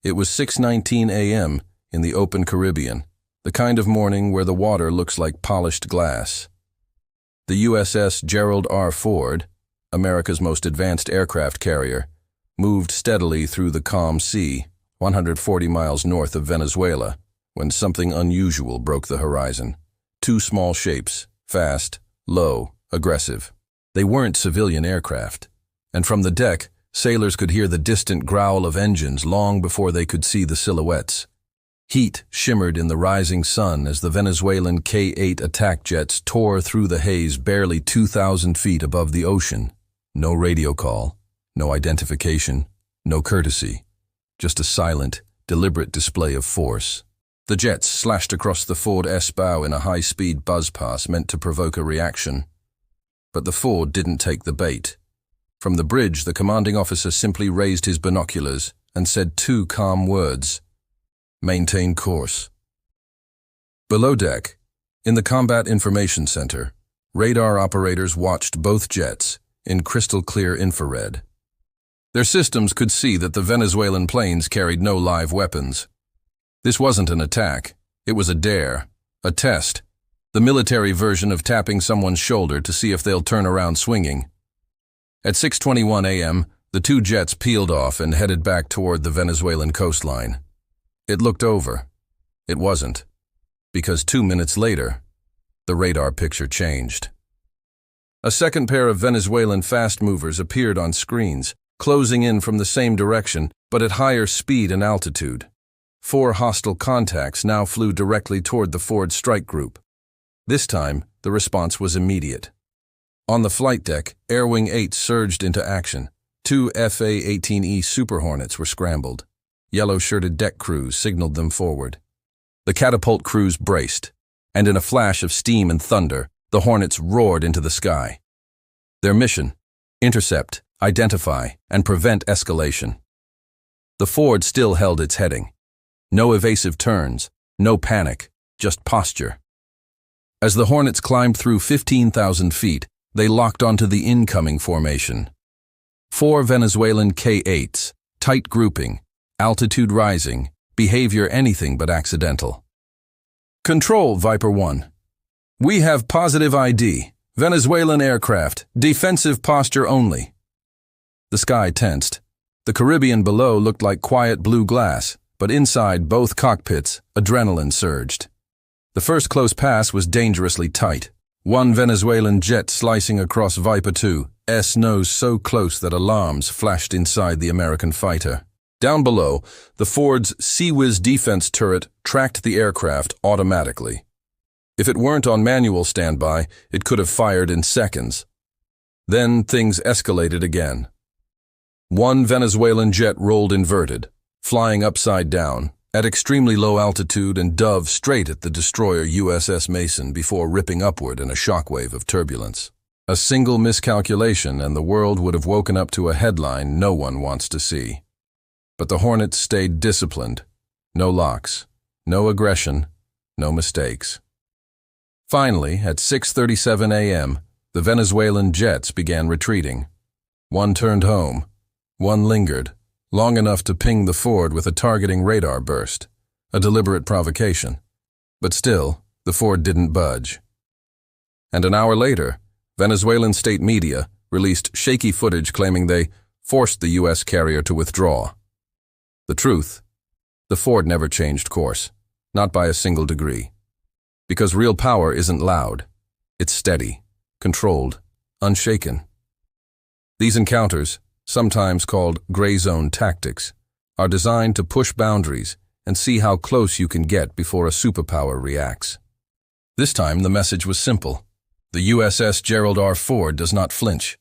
It was 6:19 a.m. in the open Caribbean, the kind of morning where the water looks like polished glass. The USS Gerald R. Ford, America's most advanced aircraft carrier, moved steadily through the calm sea, 140 miles north of Venezuela, when something unusual broke the horizon. Two small shapes, fast, low, aggressive. They weren't civilian aircraft, and from the deck, sailors could hear the distant growl of engines long before they could see the silhouettes. Heat shimmered in the rising sun as the Venezuelan K-8 attack jets tore through the haze barely 2,000 feet above the ocean. No radio call, no identification, no courtesy. Just a silent, deliberate display of force. The jets slashed across the Ford S bow in a high-speed buzz-pass meant to provoke a reaction. But the Ford didn't take the bait. From the bridge, the commanding officer simply raised his binoculars and said two calm words: "Maintain course." Below deck, in the Combat Information Center, radar operators watched both jets in crystal-clear infrared. Their systems could see that the Venezuelan planes carried no live weapons. This wasn't an attack. It was a dare, a test, the military version of tapping someone's shoulder to see if they'll turn around swinging. At 6:21 a.m., the two jets peeled off and headed back toward the Venezuelan coastline. It looked over. It wasn't, because 2 minutes later, the radar picture changed. A second pair of Venezuelan fast movers appeared on screens, closing in from the same direction, but at higher speed and altitude. 4 hostile contacts now flew directly toward the Ford strike group. This time, the response was immediate. On the flight deck, Air Wing 8 surged into action. 2 FA-18E Super Hornets were scrambled. Yellow-shirted deck crews signaled them forward. The catapult crews braced, and in a flash of steam and thunder, the Hornets roared into the sky. Their mission: intercept, identify, and prevent escalation. The Ford still held its heading. No evasive turns, no panic, just posture. As the Hornets climbed through 15,000 feet, they locked onto the incoming formation. 4 Venezuelan K-8s, tight grouping, altitude rising, behavior anything but accidental. Control, Viper 1. We have positive ID. Venezuelan aircraft, defensive posture only. The sky tensed. The Caribbean below looked like quiet blue glass, but inside both cockpits, adrenaline surged. The first close pass was dangerously tight. 1 Venezuelan jet slicing across Viper 2's nose so close that alarms flashed inside the American fighter. Down below, the Ford's Sea-Whiz defense turret tracked the aircraft automatically. If it weren't on manual standby, it could have fired in seconds. Then things escalated again. 1 Venezuelan jet rolled inverted, flying upside down, at extremely low altitude and dove straight at the destroyer USS Mason before ripping upward in a shockwave of turbulence. A single miscalculation and the world would have woken up to a headline no one wants to see. But the Hornets stayed disciplined. No locks, no aggression, no mistakes. Finally, at 6:37 a.m., the Venezuelan jets began retreating. 1 turned home. 1 lingered, long enough to ping the Ford with a targeting radar burst, a deliberate provocation. But still, the Ford didn't budge. And an hour later, Venezuelan state media released shaky footage claiming they forced the U.S. carrier to withdraw. The truth: the Ford never changed course, not by a single degree. Because real power isn't loud. It's steady, controlled, unshaken. These encounters, sometimes called gray zone tactics, are designed to push boundaries and see how close you can get before a superpower reacts. This time the message was simple. The USS Gerald R. Ford does not flinch.